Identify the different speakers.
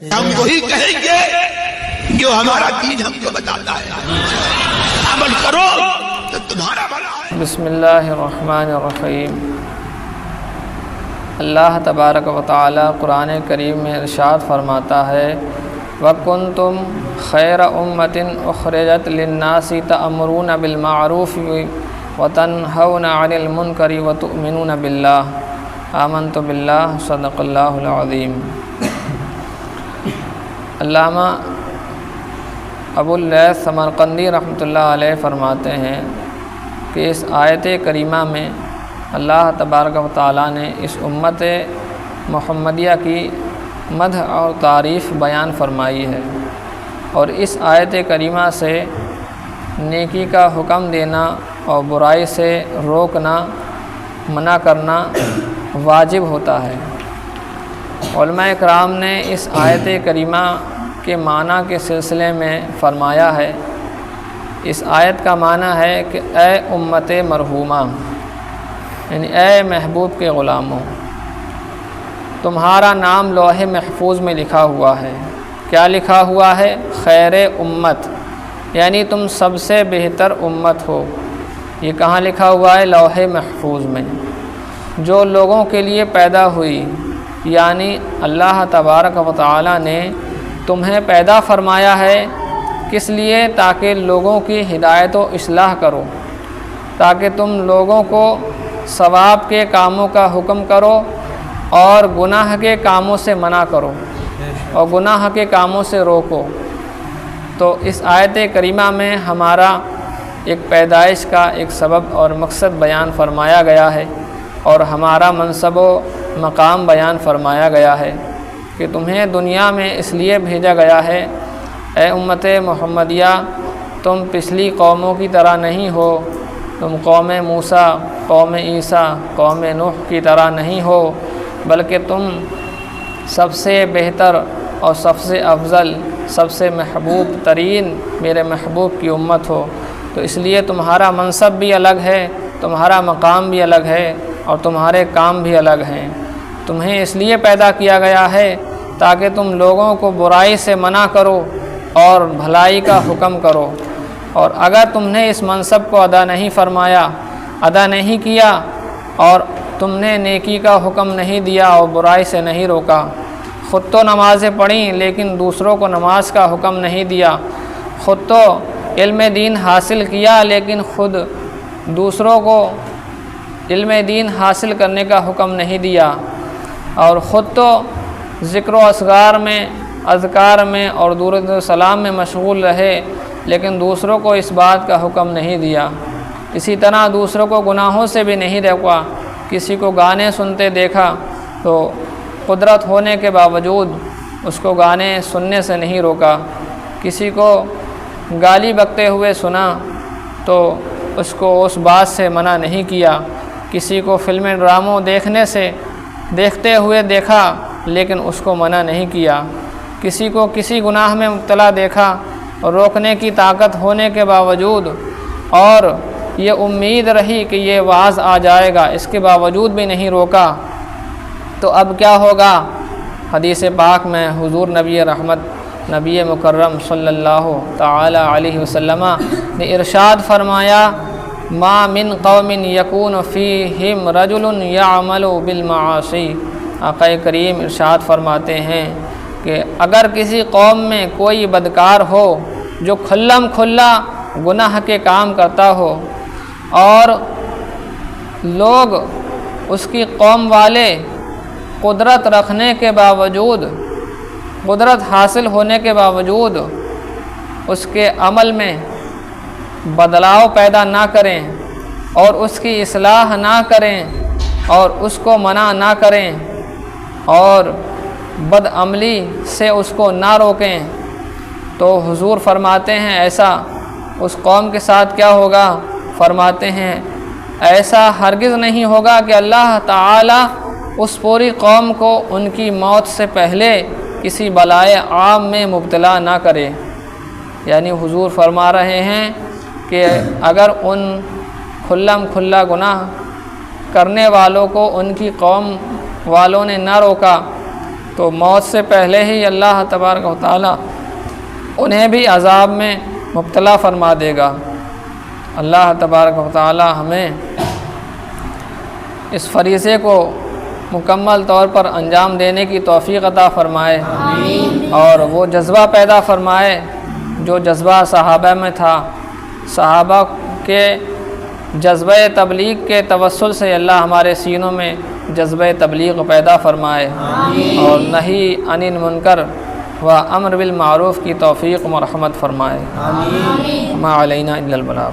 Speaker 1: ہم وہی کہیں گے جو ہمارا دین ہم کو بتاتا ہے، عمل کرو تو تمہارا بھلا ہے۔
Speaker 2: بسم اللہ الرحمن الرحیم۔ اللہ تبارک و تعالی قرآن کریم میں ارشاد فرماتا ہے وَكُنْتُمْ خَيْرَ أُمَّةٍ أُخْرِجَتْ لِلنَّاسِ تَأْمُرُونَ بِالْمَعْرُوفِ وَتَنْهَوْنَ عَنِ الْمُنْكَرِ وَتُؤْمِنُونَ بِاللَّهِ آمَنْتُ بِاللَّهِ صدق اللہ العظیم۔ علامہ ابو اللیث سمرقندی رحمۃ اللہ علیہ فرماتے ہیں کہ اس آیت کریمہ میں اللہ تبارک و تعالیٰ نے اس امت محمدیہ کی مدح اور تعریف بیان فرمائی ہے، اور اس آیت کریمہ سے نیکی کا حکم دینا اور برائی سے روکنا، منع کرنا واجب ہوتا ہے۔ علماء کرام نے اس آیت کریمہ کے معنی کے سلسلے میں فرمایا ہے، اس آیت کا معنی ہے کہ اے امت مرحومہ، یعنی اے محبوب کے غلاموں، تمہارا نام لوح محفوظ میں لکھا ہوا ہے۔ کیا لکھا ہوا ہے؟ خیر امت، یعنی تم سب سے بہتر امت ہو۔ یہ کہاں لکھا ہوا ہے؟ لوح محفوظ میں، جو لوگوں کے لیے پیدا ہوئی، یعنی اللہ تبارک و تعالی نے تمہیں پیدا فرمایا ہے کس لیے؟ تاکہ لوگوں کی ہدایت و اصلاح کرو، تاکہ تم لوگوں کو ثواب کے کاموں کا حکم کرو اور گناہ کے کاموں سے منع کرو اور گناہ کے کاموں سے روکو۔ تو اس آیت کریمہ میں ہمارا ایک پیدائش کا ایک سبب اور مقصد بیان فرمایا گیا ہے، اور ہمارا منصب و مقام بیان فرمایا گیا ہے کہ تمہیں دنیا میں اس لیے بھیجا گیا ہے اے امت محمدیہ، تم پچھلی قوموں کی طرح نہیں ہو، تم قوم موسیٰ، قوم عیسیٰ، قوم نوح کی طرح نہیں ہو، بلکہ تم سب سے بہتر اور سب سے افضل، سب سے محبوب ترین میرے محبوب کی امت ہو۔ تو اس لیے تمہارا منصب بھی الگ ہے، تمہارا مقام بھی الگ ہے، اور تمہارے کام بھی الگ ہیں۔ تمہیں اس لیے پیدا کیا گیا ہے تاکہ تم لوگوں کو برائی سے منع کرو اور بھلائی کا حکم کرو، اور اگر تم نے اس منصب کو ادا نہیں فرمایا، ادا نہیں کیا، اور تم نے نیکی کا حکم نہیں دیا اور برائی سے نہیں روکا، خود تو نمازیں پڑھیں لیکن دوسروں کو نماز کا حکم نہیں دیا، خود تو علم دین حاصل کیا لیکن خود دوسروں کو علم دین حاصل کرنے کا حکم نہیں دیا، اور خود تو ذکر و اذکار میں اور درود و سلام میں مشغول رہے لیکن دوسروں کو اس بات کا حکم نہیں دیا۔ اسی طرح دوسروں کو گناہوں سے بھی نہیں روکا۔ کسی کو گانے سنتے دیکھا تو قدرت ہونے کے باوجود اس کو گانے سننے سے نہیں روکا، کسی کو گالی بکتے ہوئے سنا تو اس کو اس بات سے منع نہیں کیا، کسی کو فلمیں ڈراموں دیکھتے ہوئے دیکھا لیکن اس کو منع نہیں کیا، کسی کو کسی گناہ میں مبتلا دیکھا اور روکنے کی طاقت ہونے کے باوجود اور یہ امید رہی کہ یہ واعظ آ جائے گا، اس کے باوجود بھی نہیں روکا، تو اب کیا ہوگا؟ حدیث پاک میں حضور نبی رحمت، نبی مکرم صلی اللہ تعالی علیہ وسلم نے ارشاد فرمایا ما من قوم یکون فیہم رجل یعمل بالمعاصی۔ آقا کریم ارشاد فرماتے ہیں کہ اگر کسی قوم میں کوئی بدکار ہو جو کھلم کھلا گناہ کے کام کرتا ہو، اور لوگ اس کی قوم والے قدرت رکھنے کے باوجود، قدرت حاصل ہونے کے باوجود اس کے عمل میں بدلاؤ پیدا نہ کریں اور اس کی اصلاح نہ کریں اور اس کو منع نہ کریں اور بد عملی سے اس کو نہ روکیں، تو حضور فرماتے ہیں ایسا اس قوم کے ساتھ کیا ہوگا؟ فرماتے ہیں ایسا ہرگز نہیں ہوگا کہ اللہ تعالی اس پوری قوم کو ان کی موت سے پہلے کسی بلائے عام میں مبتلا نہ کرے۔ یعنی حضور فرما رہے ہیں کہ اگر ان کھلم کھلا گناہ کرنے والوں کو ان کی قوم والوں نے نہ روکا تو موت سے پہلے ہی اللہ تبارک و تعالیٰ انہیں بھی عذاب میں مبتلا فرما دے گا۔ اللہ تبارک و تعالیٰ ہمیں اس فریضے کو مکمل طور پر انجام دینے کی توفیق عطا فرمائے، اور وہ جذبہ پیدا فرمائے جو جذبہ صحابہ میں تھا۔ صحابہ کے جذبہ تبلیغ کے توسل سے اللہ ہمارے سینوں میں جذبہ تبلیغ پیدا فرمائے، اور نہی عن المنکر و امر بالمعروف کی توفیق مرحمت فرمائے۔ ما علینا الا البلاغ۔